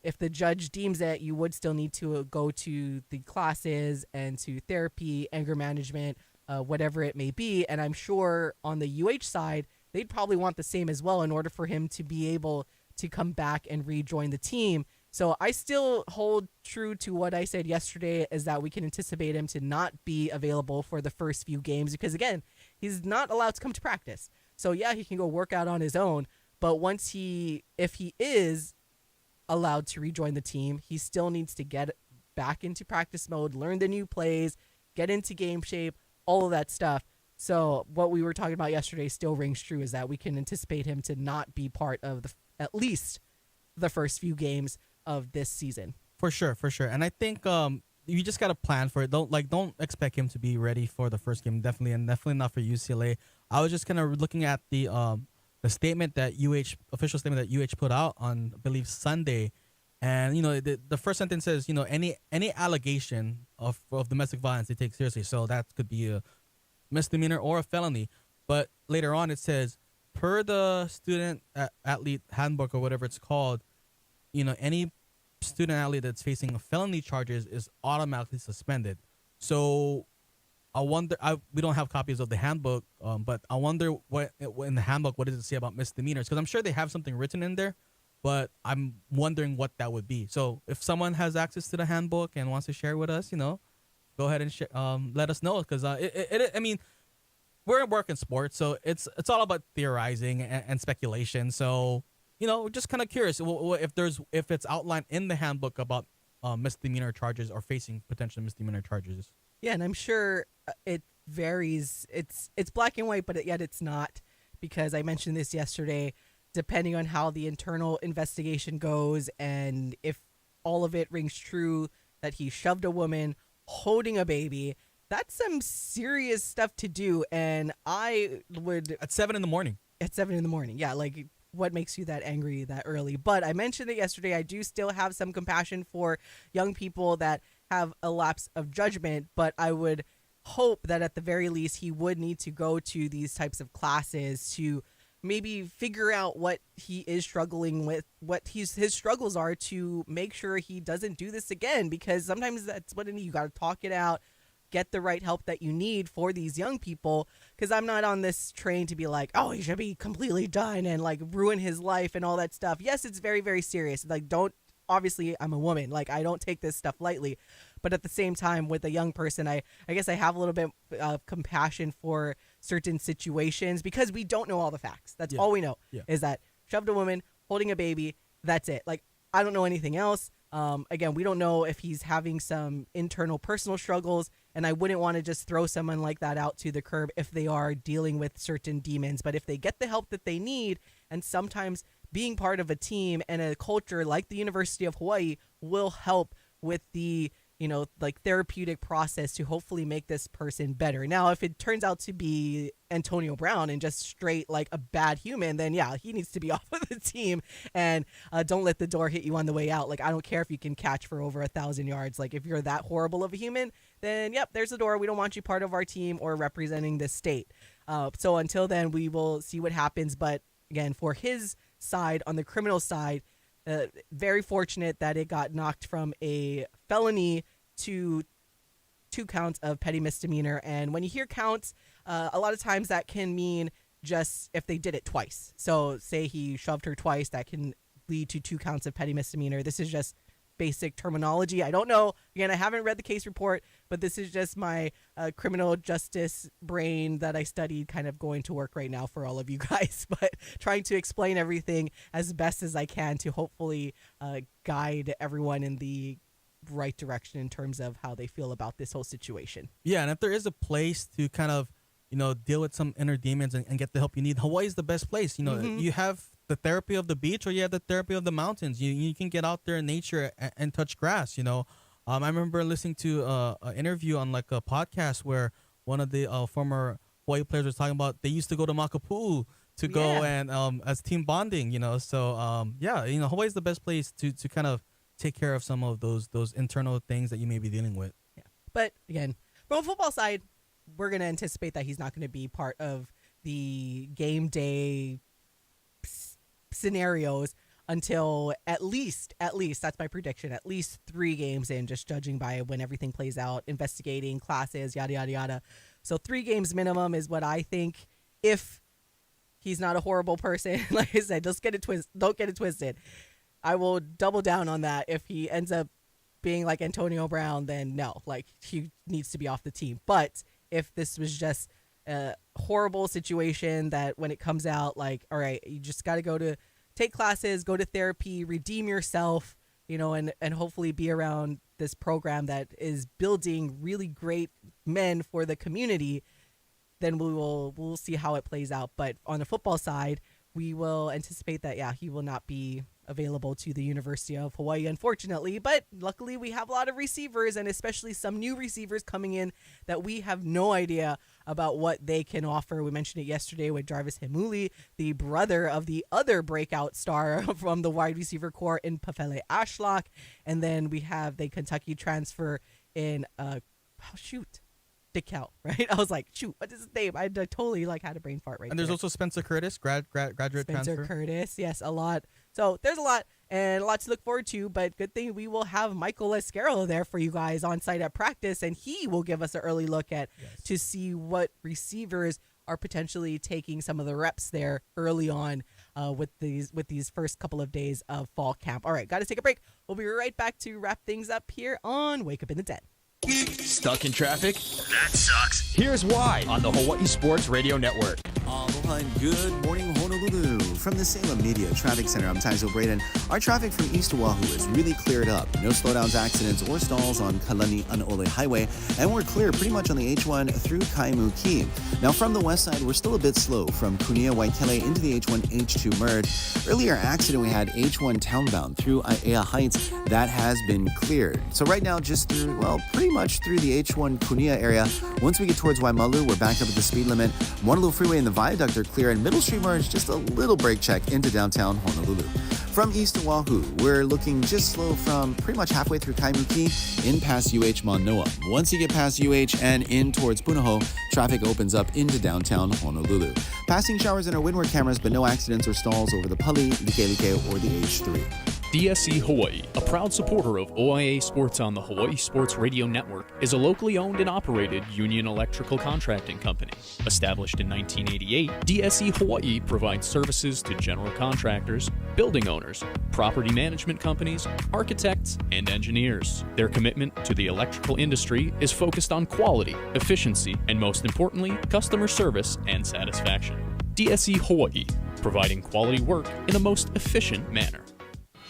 if the judge deems it, you would still need to go to the classes and to therapy, anger management, whatever it may be. And I'm sure on the UH side, they'd probably want the same as well in order for him to be able to come back and rejoin the team. So I still hold true to what I said yesterday, is that we can anticipate him to not be available for the first few games, because again, he's not allowed to come to practice. So yeah, he can go work out on his own, but if he is allowed to rejoin the team, he still needs to get back into practice mode, learn the new plays, get into game shape, all of that stuff. So what we were talking about yesterday still rings true, is that we can anticipate him to not be part of at least the first few games of this season. For sure. And I think you just got to plan for it. Don't expect him to be ready for the first game, definitely not for UCLA. I was just kind of looking at the statement that official statement that UH put out on, I believe, Sunday, and the first sentence says, any allegation of domestic violence they take seriously. So that could be a misdemeanor or a felony. But later on it says, per the student athlete handbook or whatever it's called, any student athlete that's facing felony charges is automatically suspended. So I wonder, we don't have copies of the handbook, but I wonder what in the handbook, what does it say about misdemeanors? Because I'm sure they have something written in there, but I'm wondering what that would be. So if someone has access to the handbook and wants to share with us, go ahead and let us know, because I mean, we're working sports, so it's all about theorizing and speculation. So we're just kind of curious if it's outlined in the handbook about misdemeanor charges or facing potential misdemeanor charges. Yeah, and I'm sure it varies. It's black and white, but yet it's not, because I mentioned this yesterday. Depending on how the internal investigation goes, and if all of it rings true that he shoved a woman holding a baby, that's some serious stuff to do. And I would at 7 a.m. At 7 a.m, yeah. Like, what makes you that angry that early? But I mentioned it yesterday. I do still have some compassion for young people that have a lapse of judgment, but I would hope that at the very least he would need to go to these types of classes to maybe figure out what he is struggling with, what his struggles are, to make sure he doesn't do this again. Because sometimes that's what you got to talk it out, get the right help that you need for these young people. Because I'm not on this train to be like, oh, he should be completely done and like ruin his life and all that stuff. Yes, it's very, very serious. Like, obviously I'm a woman. Like, I don't take this stuff lightly. But at the same time, with a young person, I guess I have a little bit of compassion for certain situations, because we don't know all the facts. That's all we know, is that shoved a woman holding a baby. That's it. Like, I don't know anything else. Again, we don't know if he's having some internal personal struggles, and I wouldn't want to just throw someone like that out to the curb if they are dealing with certain demons. But if they get the help that they need, and sometimes being part of a team and a culture like the University of Hawaii will help with the like therapeutic process to hopefully make this person better. Now, if it turns out to be Antonio Brown and just straight like a bad human, then yeah, he needs to be off of the team. And don't let the door hit you on the way out. Like, I don't care if you can catch for over 1,000 yards. Like, if you're that horrible of a human, then yep, there's the door. We don't want you part of our team or representing this state. So until then, we will see what happens. But again, for his side, on the criminal side, very fortunate that it got knocked from a felony to 2 counts of petty misdemeanor. And when you hear counts, a lot of times that can mean just if they did it twice. So say he shoved her twice, that can lead to 2 counts of petty misdemeanor. This is just basic terminology. I don't know. Again, I haven't read the case report, but this is just my criminal justice brain that I studied kind of going to work right now for all of you guys, but trying to explain everything as best as I can to hopefully guide everyone in the right direction in terms of how they feel about this whole situation. Yeah, and if there is a place to kind of, deal with some inner demons and get the help you need, Hawaii is the best place. You have the therapy of the beach, or you have the therapy of the mountains. You can get out there in nature and touch grass. I remember listening to an interview on like a podcast where one of the former Hawaii players was talking about they used to go to Makapu'u to go and as team bonding. So Hawaii is the best place to kind of take care of some of those internal things that you may be dealing with. Yeah, but again, from a football side, we're going to anticipate that he's not going to be part of the game day scenarios until at least that's my prediction, at least 3 games in, just judging by when everything plays out, investigating classes, yada yada yada. So 3 games minimum is what I think, if he's not a horrible person. Like I said, don't get it twisted. I will double down on that. If he ends up being like Antonio Brown, then no, like, he needs to be off the team. But if this was just a horrible situation that when it comes out, like, all right, you just got to go to take classes, go to therapy, redeem yourself, and hopefully be around this program that is building really great men for the community, then we'll see how it plays out. But on the football side, we will anticipate that, yeah, he will not be available to the University of Hawaii, unfortunately. But luckily, we have a lot of receivers, and especially some new receivers coming in that we have no idea about what they can offer. We mentioned it yesterday with Jarvis Hemuli, the brother of the other breakout star from the wide receiver corps in Pafele Ashlock. And then we have the Kentucky transfer in, Dick right? I was like, shoot, what is his name? I totally had a brain fart right there. And there's also Spencer Curtis, graduate Spencer transfer. Curtis, yes, a lot. So there's a lot and a lot to look forward to, but good thing we will have Michael Escaro there for you guys on site at practice, and he will give us an early look at to see what receivers are potentially taking some of the reps there early on with these first couple of days of fall camp. All right, got to take a break. We'll be right back to wrap things up here on Wake Up in the Den. Stuck in traffic? That sucks. Here's why on the Hawaii Sports Radio Network. Aloha and good morning, Honolulu. From the Salem Media Traffic Center, I'm Taizo Braden. Our traffic from east to Oahu is really cleared up. No slowdowns, accidents, or stalls on Kalani'anaole Highway, and we're clear pretty much on the H1 through Kaimuki. Now, from the west side, we're still a bit slow from Kunia Waikele into the H1 H2 merge. Earlier accident, we had H1 townbound through Aiea Heights. That has been cleared. So right now, just through, well, pretty much through the H1 Kunia area. Once we get towards Waimalu, we're back up at the speed limit. Moanalua Freeway and the Viaduct are clear, and Middle Street merge just a little brake check into downtown Honolulu. From east to Oahu, we're looking just slow from pretty much halfway through Kaimuki in past UH Manoa. Once you get past UH and in towards Punahou, traffic opens up into downtown Honolulu. Passing showers in our windward cameras, but no accidents or stalls over the Pali, Likelike, or the H3. DSE Hawaii, a proud supporter of OIA Sports on the Hawaii Sports Radio Network, is a locally owned and operated union electrical contracting company. Established in 1988, DSE Hawaii provides services to general contractors, building owners, property management companies, architects, and engineers. Their commitment to the electrical industry is focused on quality, efficiency, and most importantly, customer service and satisfaction. DSE Hawaii, providing quality work in the most efficient manner.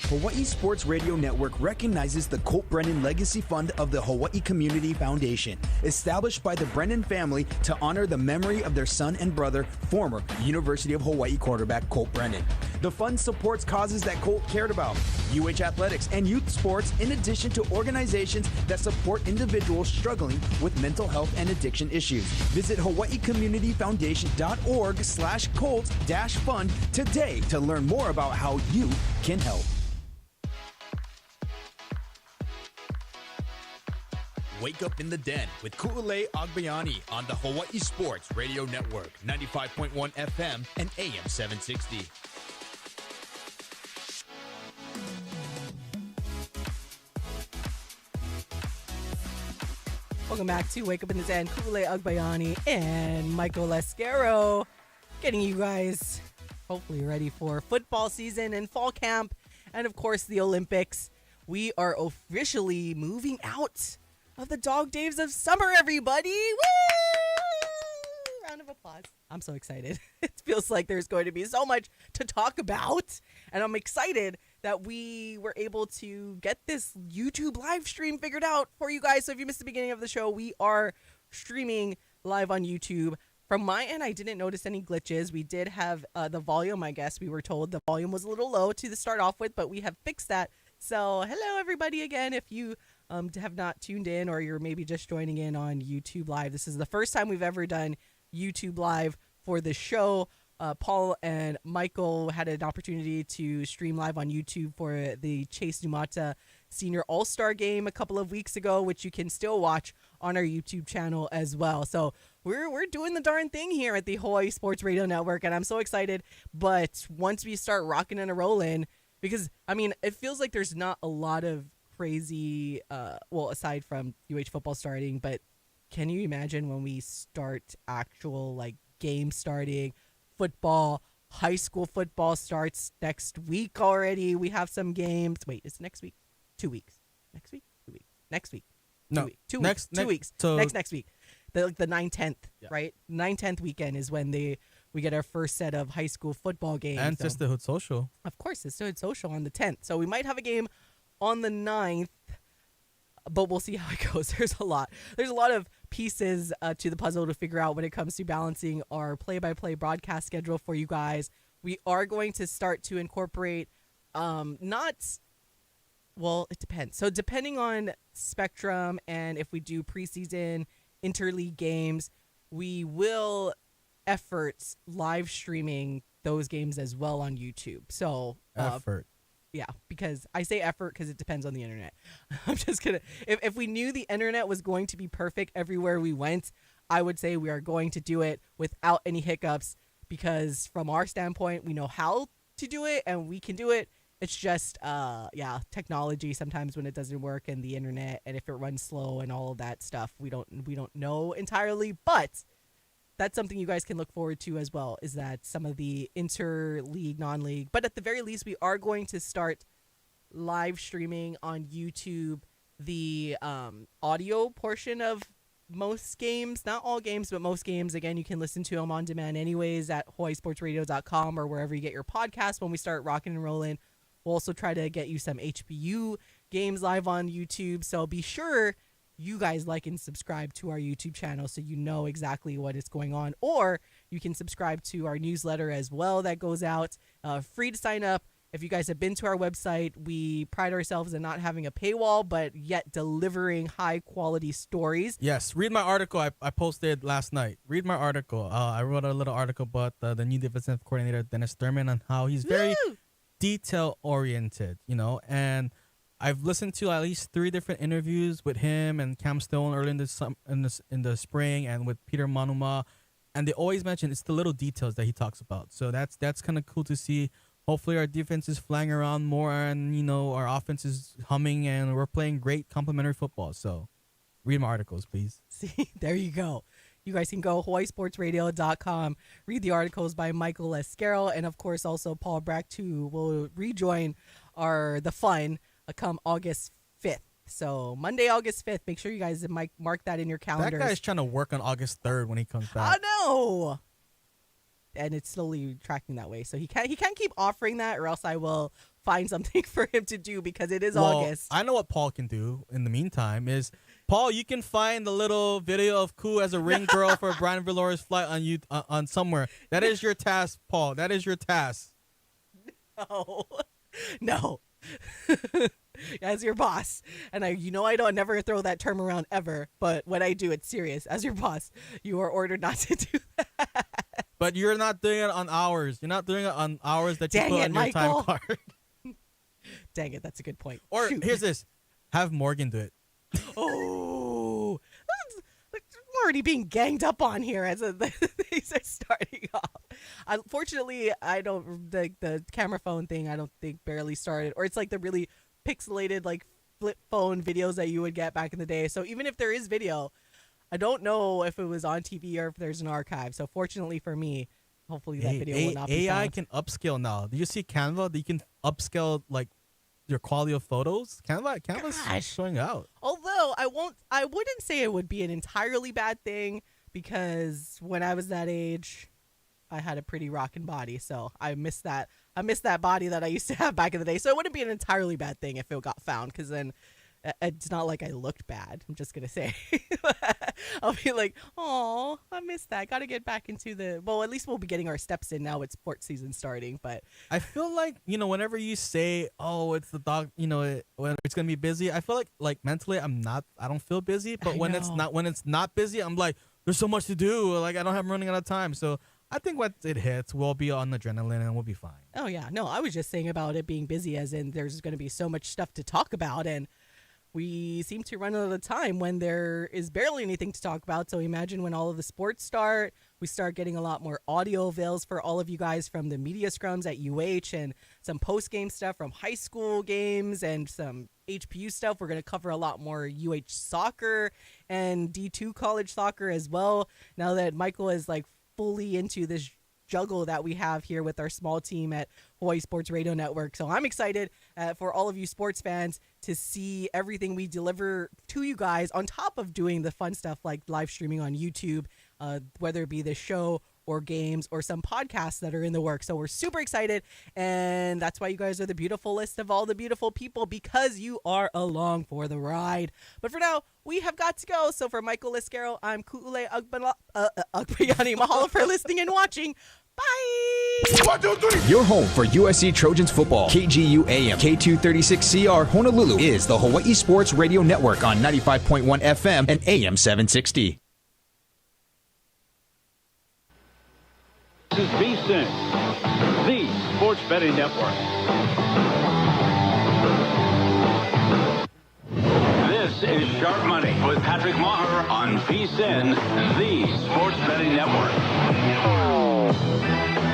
Hawaii Sports Radio Network recognizes the Colt Brennan Legacy Fund of the Hawaii Community Foundation, established by the Brennan family to honor the memory of their son and brother, former University of Hawaii quarterback Colt Brennan. The fund supports causes that Colt cared about, UH athletics and youth sports, in addition to organizations that support individuals struggling with mental health and addiction issues. Visit hawaiicommunityfoundation.org/Colt-fund today to learn more about how you can help. Wake up in the den with Ku'ulei Agbayani on the Hawaii Sports Radio Network, 95.1 FM and AM 760. Welcome back to Wake Up in the Den. Ku'ulei Agbayani and Michael Lescaro getting you guys hopefully ready for football season and fall camp and, of course, the Olympics. We are officially moving out of the dog days of summer, everybody. Woo! Round of applause. I'm so excited. It feels like there's going to be so much to talk about. And I'm excited that we were able to get this YouTube live stream figured out for you guys. So if you missed the beginning of the show, we are streaming live on YouTube. From my end, I didn't notice any glitches. We did have the volume, I guess we were told the volume was a little low to start off with, but we have fixed that. So hello, everybody, again. If you have not tuned in or you're maybe just joining in on YouTube Live, this is the first time we've ever done YouTube Live for the show. Paul and Michael had an opportunity to stream live on YouTube for the Chase Numata Senior All-Star Game a couple of weeks ago, which you can still watch on our YouTube channel as well. So we're doing the darn thing here at the Hawaii Sports Radio Network, and I'm so excited. But once we start rocking and rolling, because, I mean, it feels like there's not a lot of crazy, well, aside from UH football starting, but can you imagine when we start actual, like, game starting, football, high school football starts next week already. We have some games. Wait, is it next week? 2 weeks. Next week? 2 weeks. Next week. No. 2 next, weeks. 2 weeks. So next week. The 9-10th, yeah. Right? 9-10th weekend is when we get our first set of high school football games. And Sisterhood Social. Of course, Sisterhood Social on the 10th. So we might have a game on the 9th, but we'll see how it goes. There's a lot of pieces to the puzzle to figure out when it comes to balancing our play-by-play broadcast schedule for you guys. We are going to start to incorporate it depends. So depending on Spectrum and if we do preseason interleague games, we will effort live streaming those games as well on YouTube. So effort. Yeah, because I say effort because it depends on the internet. I'm just going to, if we knew the internet was going to be perfect everywhere we went, I would say we are going to do it without any hiccups, because from our standpoint, we know how to do it and we can do it. It's just, technology sometimes when it doesn't work, and the internet, and if it runs slow and all of that stuff, we don't know entirely, but that's something you guys can look forward to as well, is that some of the inter-league, non-league, but at the very least, we are going to start live streaming on YouTube the audio portion of most games, not all games, but most games. Again, you can listen to them on demand anyways at hawaiisportsradio.com or wherever you get your podcast. When we start rocking and rolling, we'll also try to get you some HBU games live on YouTube. So be sure you guys like and subscribe to our YouTube channel so you know exactly what is going on. Or you can subscribe to our newsletter as well that goes out. Free to sign up. If you guys have been to our website, we pride ourselves in not having a paywall, but yet delivering high-quality stories. Yes, read my article I posted last night. Read my article. I wrote a little article about the new defensive coordinator, Dennis Thurman, and how he's very detail-oriented, you know. And I've listened to at least 3 different interviews with him and Cam Stone early in the spring, and with Peter Manuma. And they always mention it's the little details that he talks about. So that's kind of cool to see. Hopefully our defense is flying around more and, you know, our offense is humming and we're playing great complementary football. So read my articles, please. See, there you go. You guys can go hawaiisportsradio.com, read the articles by Michael Lescaro, and, of course, also Paul Bracht, who will rejoin the fun come August 5th. So Monday, August 5th. Make sure you guys mark that in your calendars. That guy's trying to work on August 3rd when he comes back. I know. And it's slowly tracking that way. So he can't keep offering that, or else I will find something for him to do, because it is August. I know what Paul can do in the meantime is, Paul, you can find the little video of Ku as a ring girl for Brian Vallora's flight on somewhere. That is your task, Paul. That is your task. No. As your boss, and I don't never throw that term around ever, but when I do, it's serious. As your boss, you are ordered not to do that. But you're not doing it on hours. You're not doing it on hours that you put on your time card. Dang it, that's a good point. Or here's this: have Morgan do it. Oh, I'm already being ganged up on here as these are starting off. Unfortunately, I don't the camera phone thing. I don't think barely started, or it's like the really pixelated like flip phone videos that you would get back in the day. So even if there is video, I don't know if it was on TV or if there's an archive. So fortunately for me, hopefully that video will not be AI found. can upscale now. Do you see Canva? You can upscale like your quality of photos. Canva's showing out. Although I wouldn't say it would be an entirely bad thing, because when I was that age, I had a pretty rockin' body, so I miss that body that I used to have back in the day. So it wouldn't be an entirely bad thing if it got found, because then it's not like I looked bad. I'm just gonna say. I'll be like, oh, I missed that. Got to get back into at least we'll be getting our steps in now with sports season starting. But I feel like, whenever you say, oh, it's the dog, when it's gonna be busy, I feel like mentally I don't feel busy. But when it's not busy, I'm like, there's so much to do. Like, I'm running out of time. So I think once it hits, we'll be on adrenaline and we'll be fine. Oh yeah, no, I was just saying about it being busy, as in there's going to be so much stuff to talk about, and we seem to run out of time when there is barely anything to talk about. So imagine when all of the sports start, we start getting a lot more audio avails for all of you guys from the media scrums at UH, and some post-game stuff from high school games and some HPU stuff. We're going to cover a lot more UH soccer and D2 college soccer as well, now that Michael is like fully into this juggle that we have here with our small team at Hawaii Sports Radio Network. So I'm excited for all of you sports fans to see everything we deliver to you guys, on top of doing the fun stuff like live streaming on YouTube, whether it be the show or games or some podcasts that are in the works. So we're super excited, and that's why you guys are the beautiful list of all the beautiful people, because you are along for the ride. But for now, we have got to go. So for Michael Lescaro, I'm Ku'ule Agbayani. Mahalo for listening and watching. Bye! 1, 2, 3. Your home for USC Trojans football. KGU AM K236CR Honolulu is the Hawaii Sports Radio Network on 95.1 FM and AM 760. This is VSiN, the Sports Betting Network. This is Sharp Money with Patrick Maher on VSiN, the Sports Betting Network.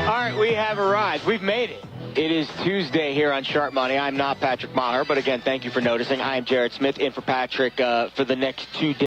All right, we have arrived. We've made it. It is Tuesday here on Sharp Money. I'm not Patrick Maher, but again, thank you for noticing. I am Jared Smith, in for Patrick for the next 2 days.